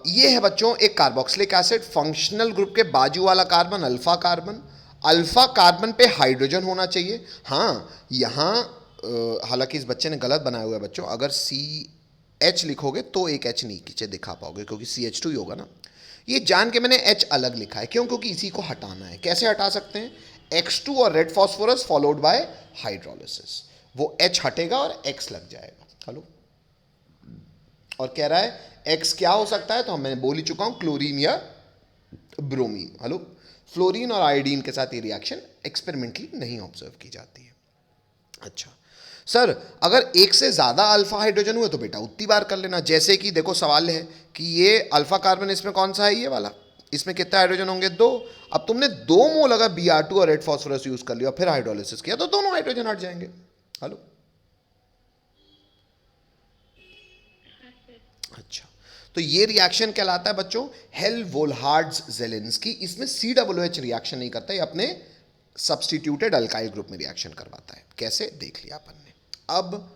ये है बच्चों एक कार्बोक्सिलिक एसिड, फंक्शनल ग्रुप के बाजू वाला carbon alpha carbon. Alpha carbon पे हाइड्रोजन होना चाहिए। हाँ, यहाँ हालांकि इस बच्चे ने गलत बनाया हुआ है बच्चों, अगर CH लिखोगे तो एक H नीचे दिखा पाओगे क्योंकि CH2 ही होगा ना। ये जान के मैंने H अलग लिखा है, क्यों? क्योंकि इसी को हटाना है। कैसे हटा सकते हैं? X2 और red phosphorus followed by hydrolysis, वो H हटेगा और X लग जाएगा। हेलो, और कह रहा है X क्या हो सकता है? तो मैंने बोल ही चुका हूं, क्लोरीन या ब्रोमीन। हेलो, फ्लोरीन और आयोडीन के साथ ये रिएक्शन एक्सपेरिमेंटली नहीं ऑब्जर्व की जाती है। अच्छा सर, अगर एक से ज्यादा अल्फा हाइड्रोजन हुए तो बेटा उतनी बार कर लेना। जैसे कि देखो सवाल है कि ये अल्फा कार्बन इसमें कौन सा है? ये वाला। इसमें कितने हाइड्रोजन होंगे? 2। अब तुमने 2 मोल अगर Br2 और रेड फॉस्फोरस यूज कर लिया फिर हाइड्रोलिसिस किया तो दोनों हाइड्रोजन हट जाएंगे। हेलो, अच्छा, तो ये रिएक्शन कहलाता है बच्चों हेल्महोल्ट्ज-जेलिंस्की। इसमें COOH रिएक्शन नहीं करता, ये अपने सब्स्टिट्यूटेड अल्काइल ग्रुप में रिएक्शन करवाता है। कैसे? देख लिया अपन ने। अब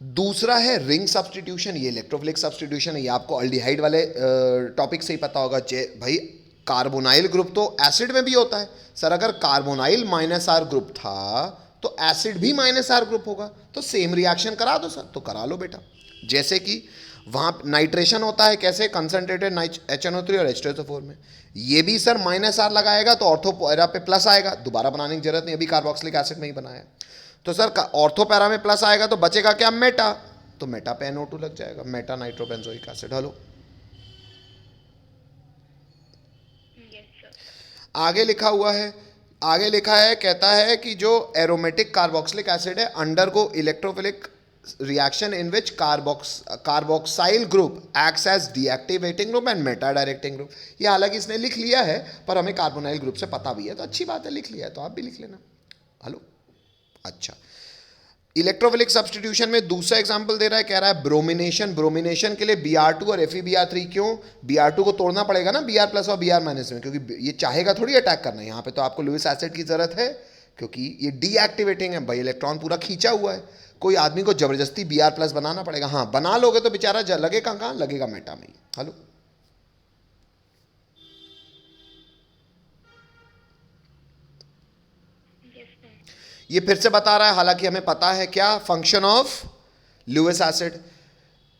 दूसरा है रिंग सब्स्टिट्यूशन। ये इलेक्ट्रोफिलिक सब्स्टिट्यूशन है, ये आपको अल्डिहाइड वाले टॉपिक से ही पता होगा। भाई कार्बोनाइल ग्रुप तो एसिड में भी होता है सर। अगर कार्बोनाइल -R ग्रुप था तो एसिड भी -R ग्रुप होगा, तो सेम रिएक्शन करा दो सर। तो करा लो बेटा। जैसे कि वहां नाइट्रेशन होता है, कैसे? कंसंट्रेटेड HNO3 और H2SO4 में। ये भी सर -R लगाएगा तो ऑर्थो पैरा पे प्लस आएगा, दोबारा बनाने की जरूरत नहीं, अभी कार्बोक्सिलिक एसिड में ही बनाया। तो सर ऑर्थो पैरा में प्लस आएगा तो बचेगा क्या? मेटा, तो मेटा पे NO2 लग जाएगा, मेटा नाइट्रोबेंजोइक एसिड। हेलो, आगे लिखा हुआ है, आगे लिखा है, कहता है कि जो एरोमेटिक कार्बोक्सिलिक एसिड है undergo electrophilic reaction in which carboxyl group acts as deactivating group and meta directing group। ये हालांकि इसने लिख लिया है पर हमें कार्बोनाइल ग्रुप से पता भी है तो अच्छी बात है, लिख लिया है तो आप भी लिख लेना। हेलो, अच्छा, इलेक्ट्रोफिलिक सब्स्टिट्यूशन में दूसरा एग्जांपल दे रहा है, कह रहा है ब्रोमिनेशन। ब्रोमिनेशन के लिए Br2 और FeBr3, क्यों? Br2 को तोड़ना पड़ेगा ना Br+ और Br- में, क्योंकि ये चाहेगा थोड़ी अटैक करना। यहाँ पे तो आपको लुईस एसिड की जरूरत है क्योंकि ये डीएक्टिवेटिंग है भाई, इलेक्ट्रॉन पूरा खींचा हुआ है। कोई आदमी को जबरदस्ती Br+ बनाना पड़ेगा। हाँ, बना लोगे तो बेचारा लगेगा कहाँ, लगेगा मेटा में ही। Hello, yes sir. ये फिर से बता रहा है, हालांकि हमें पता है क्या function of Lewis acid.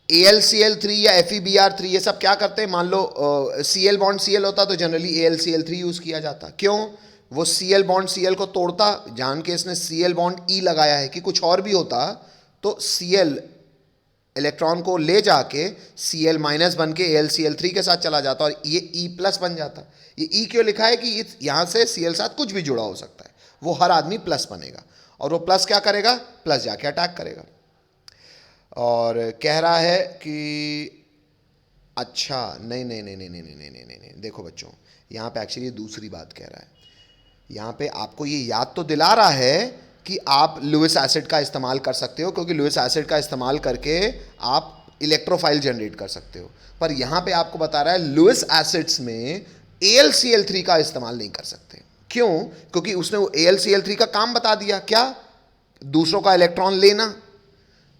AlCl3 या FeBr3 ये सब क्या करते हैं, मान लो Cl बॉन्ड Cl होता तो जनरली AlCl3 यूज किया जाता। क्यों? वो Cl बॉन्ड Cl को तोड़ता, जान के इसने Cl बॉन्ड E लगाया है कि कुछ और भी होता तो Cl इलेक्ट्रॉन को ले जाके Cl- बन के AlCl3 के साथ चला जाता और ये E+ बन जाता। ये E क्यों लिखा है कि यहाँ से Cl साथ कुछ भी जुड़ा हो सकता है, वो हर आदमी प्लस बनेगा और वो प्लस क्या करेगा, प्लस जाके अटैक करेगा। और कह रहा है कि अच्छा नहीं नहीं नहीं नहीं नहीं नहीं नहीं नहीं नहीं नहीं, देखो बच्चों, यहाँ पे एक्चुअली दूसरी बात कह रहा है। यहाँ पे आपको ये याद तो दिला रहा है कि आप लुईस एसिड का इस्तेमाल कर सकते हो, क्योंकि लुईस एसिड का इस्तेमाल करके आप इलेक्ट्रोफाइल जनरेट कर सकते हो। पर यहाँ पे आपको बता रहा है लुईस एसिड्स में AlCl3 का इस्तेमाल नहीं कर सकते। क्यों? क्योंकि उसने वो AlCl3 का काम बता दिया, क्या? दूसरों का इलेक्ट्रॉन लेना।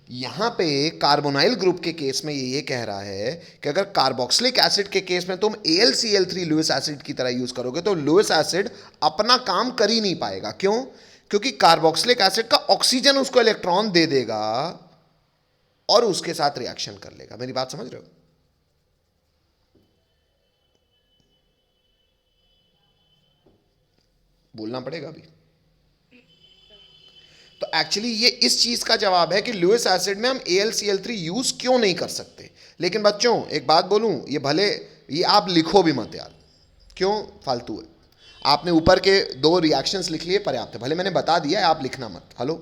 यहां पे कार्बोनाइल ग्रुप के केस में ये कह रहा है कि अगर कार्बोक्सिलिक एसिड के केस में तुम AlCl3 लुईस एसिड की तरह यूज करोगे तो लुईस एसिड अपना काम कर ही नहीं पाएगा। क्यों? क्योंकि कार्बोक्सिलिक एसिड का ऑक्सीजन उसको इलेक्ट्रॉन दे देगा और उसके साथ रिएक्शन कर लेगा। मेरी बात समझ रहे हो? बोलना पड़ेगा अभी। तो एक्चुअली ये इस चीज का जवाब है कि लुईस एसिड में हम AlCl3 यूज क्यों नहीं कर सकते। लेकिन बच्चों एक बात बोलूं, ये भले ये आप लिखो भी मत यार, क्यों? फालतू है। आपने ऊपर के 2 रिएक्शंस लिख लिए, पर्याप्त है। भले मैंने बता दिया है, आप लिखना मत। Hello,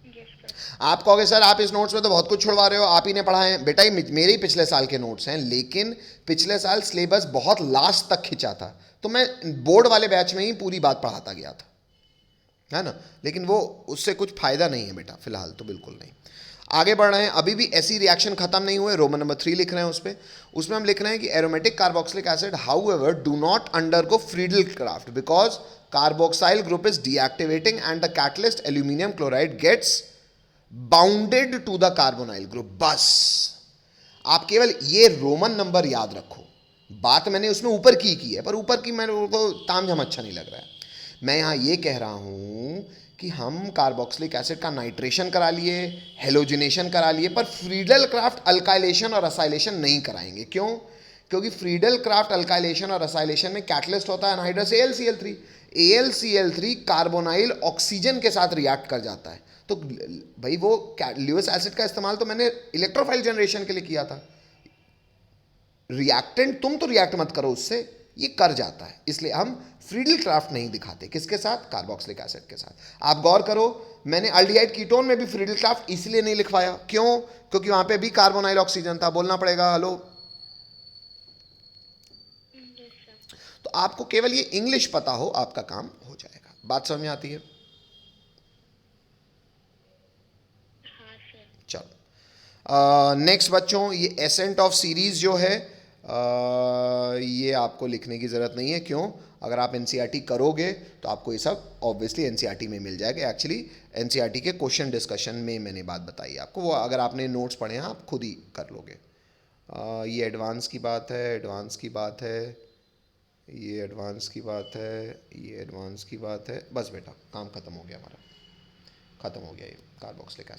yes sir. आप कहोगे सर आप इस नोट्स में तो बहुत कुछ छुड़वा रहे हो, आप ही ने पढ़ा है। बेटा ये मेरे ही पिछले साल के नोट्स हैं, लेकिन पिछले साल सिलेबस बहुत लास्ट तक खिंचा था तो मैं बोर्ड वाले बैच में ही पूरी बात पढ़ाता गया था, है ना। लेकिन वो उससे कुछ फायदा नहीं है बेटा, फिलहाल तो बिल्कुल नहीं। आगे बढ़ रहे हैं, अभी भी ऐसी रिएक्शन खत्म नहीं हुए। रोमन नंबर 3 लिख रहे हैं उसमें हम लिख रहे हैं कि aromatic carboxylic acid however do not undergo Friedel Crafts because carboxyl group is deactivating and the catalyst aluminium chloride gets bounded to the carbonyl group. बस आप केवल ये रोमन नंबर याद रखो। बात मैंने उसमें ऊपर की है, पर ऊपर की मेरे को तामझाम अच्छा नहीं लग रहा है। मैं यहाँ ये कह रहा हूँ कि हम कार्बोक्सिलिक एसिड का नाइट्रेशन करा लिए, हेलोजिनेशन करा लिए, पर फ्रीडल क्राफ्ट अल्काइलेशन और असाइलेशन नहीं कराएंगे। क्यों? क्योंकि फ्रीडल क्राफ्ट अल्काइलेशन और असाइलेशन में कैटलिस्ट होता है anhydrous AlCl3। AlCl3 carbonyl oxygen के साथ रिएक्ट कर जाता है। तो भाई वो लुईस एसिड का इस्तेमाल तो मैंने इलेक्ट्रोफाइल जनरेशन के लिए किया था। रिएक्टेंट तुम तो रिएक्ट मत करो उससे, ये कर जाता है। इसलिए हम फ्रीडल क्राफ्ट नहीं दिखाते। किसके साथ? कार्बोक्सिलिक एसिड के साथ। आप गौर करो, मैंने अल्डिहाइड कीटोन में भी फ्रीडल क्राफ्ट इसलिए नहीं लिखवाया। क्यों? क्योंकि वहां पे भी कार्बोनाइल ऑक्सीजन था। बोलना पड़ेगा। Hello, yes sir. तो आपको केवल ये इंग्लिश पता हो, आपका काम हो जाएगा। बात समझ में आती है? हाँ सर। चलो नेक्स्ट बच्चों, ये एसेंट ऑफ सीरीज जो है ये आपको लिखने की ज़रूरत नहीं है। क्यों? अगर आप एनसीईआरटी करोगे तो आपको ये सब ऑब्वियसली एनसीईआरटी में मिल जाएगा। एक्चुअली एनसीईआरटी के क्वेश्चन डिस्कशन में मैंने बात बताई आपको, वो अगर आपने नोट्स पढ़े हैं आप खुद ही कर लोगे। ये एडवांस की बात है, एडवांस की बात है, ये एडवांस की बात है, ये एडवांस की बात है। बस बेटा काम ख़त्म हो गया हमारा, ख़त्म हो गया ये कार्बोक्सिलिक एसिड।